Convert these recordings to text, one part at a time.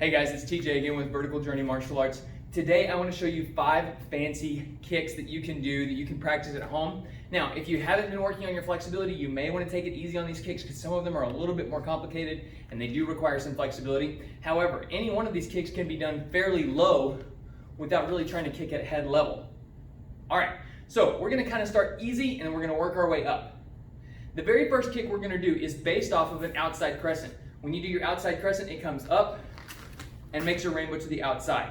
Hey guys, it's TJ again with Vertical Journey Martial Arts. Today I want to show you 5 fancy kicks that you can do, that you can practice at home. Now, if you haven't been working on your flexibility, you may want to take it easy on these kicks because some of them are a little bit more complicated and they do require some flexibility. However, any one of these kicks can be done fairly low without really trying to kick at head level. Alright, so we're going to kind of start easy and we're going to work our way up. The very first kick we're going to do is based off of an outside crescent. When you do your outside crescent, it comes up and makes a rainbow to the outside.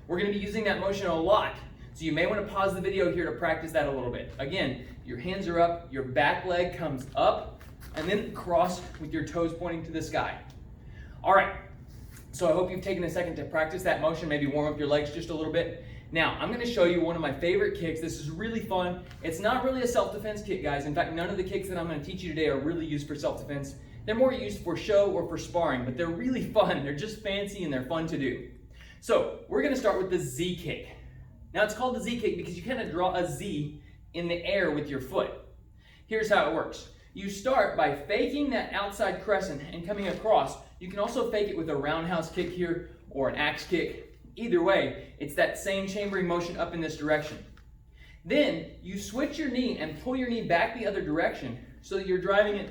We're going to be using that motion a lot, so you may want to pause the video here to practice that a little bit. Again, your hands are up, your back leg comes up, and then cross with your toes pointing to the sky. All right, so I hope you've taken a second to practice that motion, maybe warm up your legs just a little bit. Now, I'm going to show you one of my favorite kicks. This is really fun. It's not really a self-defense kick, guys. In fact, none of the kicks that I'm going to teach you today are really used for self-defense. They're more used for show or for sparring, but they're really fun. They're just fancy and they're fun to do. So we're going to start with the Z kick. Now it's called the Z kick because you kind of draw a Z in the air with your foot. Here's how it works. You start by faking that outside crescent and coming across. You can also fake it with a roundhouse kick here or an axe kick. Either way, it's that same chambering motion up in this direction. Then you switch your knee and pull your knee back the other direction so that you're driving it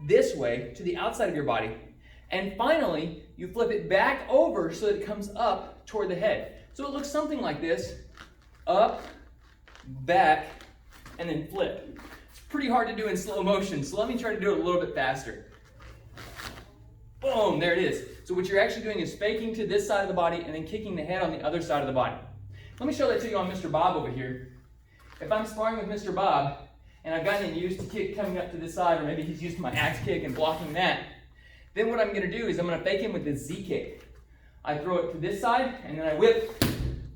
this way to the outside of your body. And finally, you flip it back over so that it comes up toward the head. So it looks something like this: up, back, and then flip. It's pretty hard to do in slow motion, so let me try to do it a little bit faster. Boom, there it is. So what you're actually doing is faking to this side of the body and then kicking the head on the other side of the body. Let me show that to you on Mr. Bob over here. If I'm sparring with Mr. Bob, and I've gotten him used to kick coming up to this side, or maybe he's used to my axe kick and blocking that, then what I'm going to do is I'm going to fake him with the Z kick. I throw it to this side, and then I whip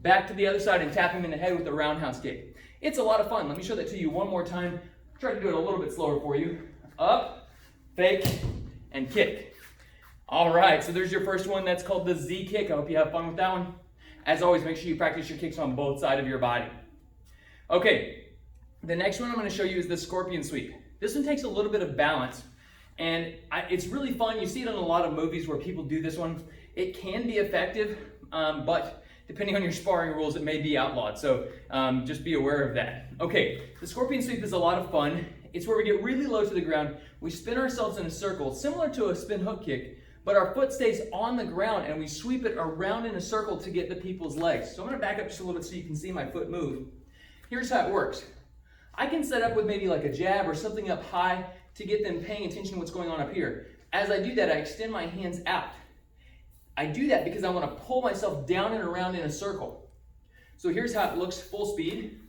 back to the other side and tap him in the head with the roundhouse kick. It's a lot of fun. Let me show that to you one more time. Try to do it a little bit slower for you. Up, fake, and kick. All right, so there's your first one. That's called the Z kick. I hope you have fun with that one. As always, make sure you practice your kicks on both sides of your body. Okay. The next one I'm going to show you is the scorpion sweep. This one takes a little bit of balance, and it's really fun. You see it in a lot of movies where people do this one. It can be effective, but depending on your sparring rules, it may be outlawed, so just be aware of that. Okay, the scorpion sweep is a lot of fun. It's where we get really low to the ground. We spin ourselves in a circle, similar to a spin hook kick, but our foot stays on the ground, and we sweep it around in a circle to get the people's legs. So I'm going to back up just a little bit so you can see my foot move. Here's how it works. I can set up with maybe like a jab or something up high to get them paying attention to what's going on up here. As I do that, I extend my hands out. I do that because I want to pull myself down and around in a circle. So here's how it looks full speed.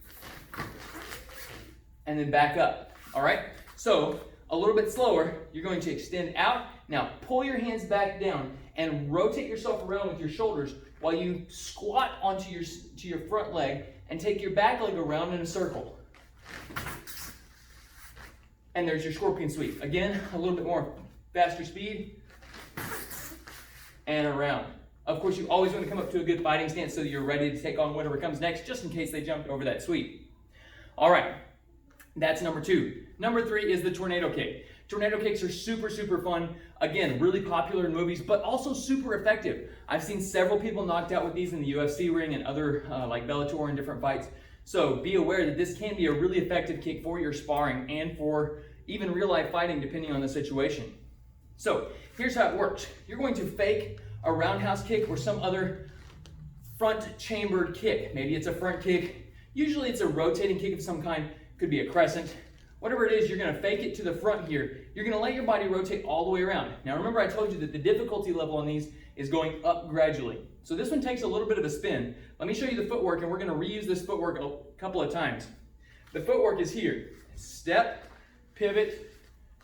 And then back up. All right? So a little bit slower, you're going to extend out. Now pull your hands back down and rotate yourself around with your shoulders while you squat onto your front leg and take your back leg around in a circle. And there's your scorpion sweep. Again, a little bit more faster speed. And around. Of course, you always want to come up to a good fighting stance so that you're ready to take on whatever comes next, just in case they jumped over that sweep. All right, that's number 2. Number 3 is the tornado kick. Tornado kicks are super, super fun. Again, really popular in movies, but also super effective. I've seen several people knocked out with these in the UFC ring and other like Bellator and different fights. So be aware that this can be a really effective kick for your sparring and for even real life fighting depending on the situation. So here's how it works. You're going to fake a roundhouse kick or some other front chambered kick. Maybe it's a front kick. Usually it's a rotating kick of some kind. Could be a crescent. Whatever it is, you're going to fake it to the front here. You're going to let your body rotate all the way around. Now remember, I told you that the difficulty level on these is going up gradually. So this one takes a little bit of a spin. Let me show you the footwork, and we're going to reuse this footwork a couple of times. The footwork is here. Step, pivot,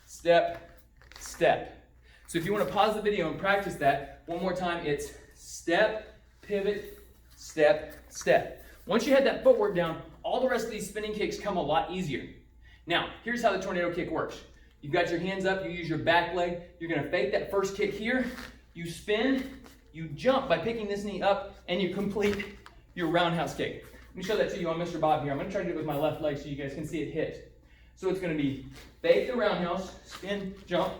step, step. So if you want to pause the video and practice that one more time, it's step, pivot, step, step. Once you had that footwork down, all the rest of these spinning kicks come a lot easier. Now, here's how the tornado kick works. You've got your hands up, you use your back leg. You're going to fake that first kick here. You spin, you jump by picking this knee up, and you complete your roundhouse kick. Let me show that to you on Mr. Bob here. I'm going to try to do it with my left leg so you guys can see it hit. So it's going to be fake the roundhouse, spin, jump,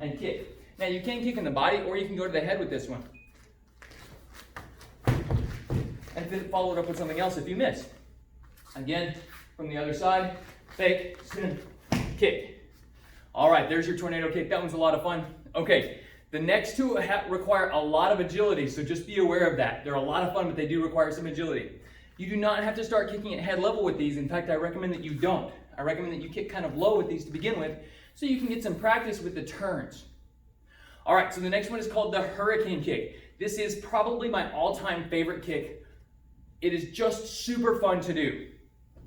and kick. Now you can kick in the body or you can go to the head with this one. and then follow it up with something else if you miss. Again, from the other side, fake, spin, kick. All right, there's your tornado kick. That one's a lot of fun. Okay, the next two require a lot of agility, so just be aware of that. They're a lot of fun, but they do require some agility. You do not have to start kicking at head level with these. In fact, I recommend that you don't. I recommend that you kick kind of low with these to begin with, so you can get some practice with the turns. All right, so the next one is called the hurricane kick. This is probably my all-time favorite kick. It is just super fun to do.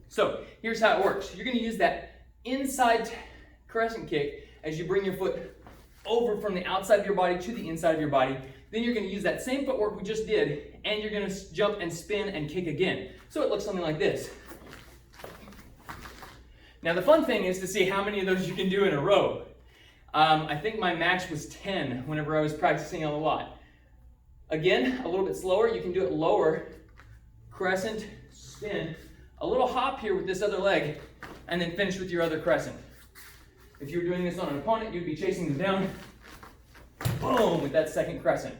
So here's how it works. You're gonna use that inside crescent kick as you bring your foot over from the outside of your body to the inside of your body. Then you're gonna use that same footwork we just did, and you're gonna jump and spin and kick again. So it looks something like this. Now the fun thing is to see how many of those you can do in a row. I think my max was 10 whenever I was practicing on the lot. Again, a little bit slower. You can do it lower, crescent, spin, a little hop here with this other leg, and then finish with your other crescent. If you were doing this on an opponent, you'd be chasing them down, boom, with that second crescent.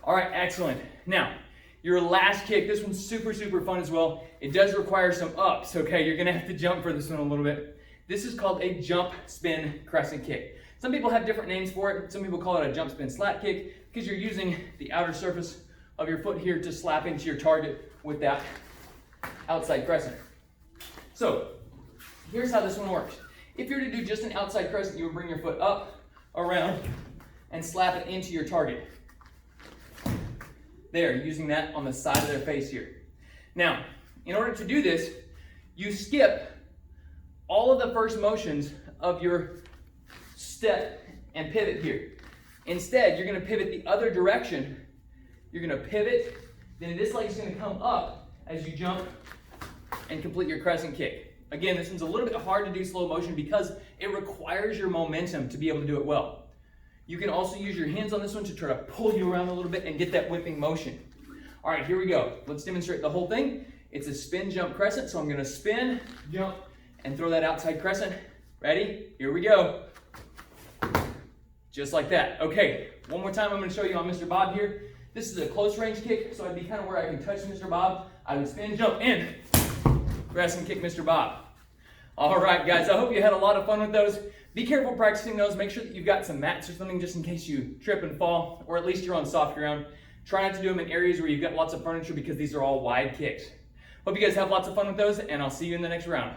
All right, excellent. Now, your last kick, this one's super, super fun as well. It does require some ups, okay? You're gonna have to jump for this one a little bit. This is called a jump, spin, crescent kick. Some people have different names for it. Some people call it a jump, spin, slap kick because you're using the outer surface of your foot here to slap into your target with that outside crescent. So, here's how this one works. If you were to do just an outside crescent, you would bring your foot up, around, and slap it into your target. There, using that on the side of their face here. Now, in order to do this, you skip all of the first motions of your step and pivot here. Instead, you're gonna pivot the other direction. You're gonna pivot, then this leg is gonna come up as you jump and complete your crescent kick. Again, this one's a little bit hard to do slow motion because it requires your momentum to be able to do it well. You can also use your hands on this one to try to pull you around a little bit and get that whipping motion. All right, here we go. Let's demonstrate the whole thing. It's a spin, jump, crescent, so I'm gonna spin, jump, and throw that outside crescent. Ready? Here we go. Just like that. Okay, one more time I'm gonna show you on Mr. Bob here. This is a close range kick, so I'd be kind of where I can touch Mr. Bob. I would spin, jump, and crescent kick Mr. Bob. All right, guys, I hope you had a lot of fun with those. Be careful practicing those. Make sure that you've got some mats or something just in case you trip and fall, or at least you're on soft ground. Try not to do them in areas where you've got lots of furniture because these are all wide kicks. Hope you guys have lots of fun with those, and I'll see you in the next round.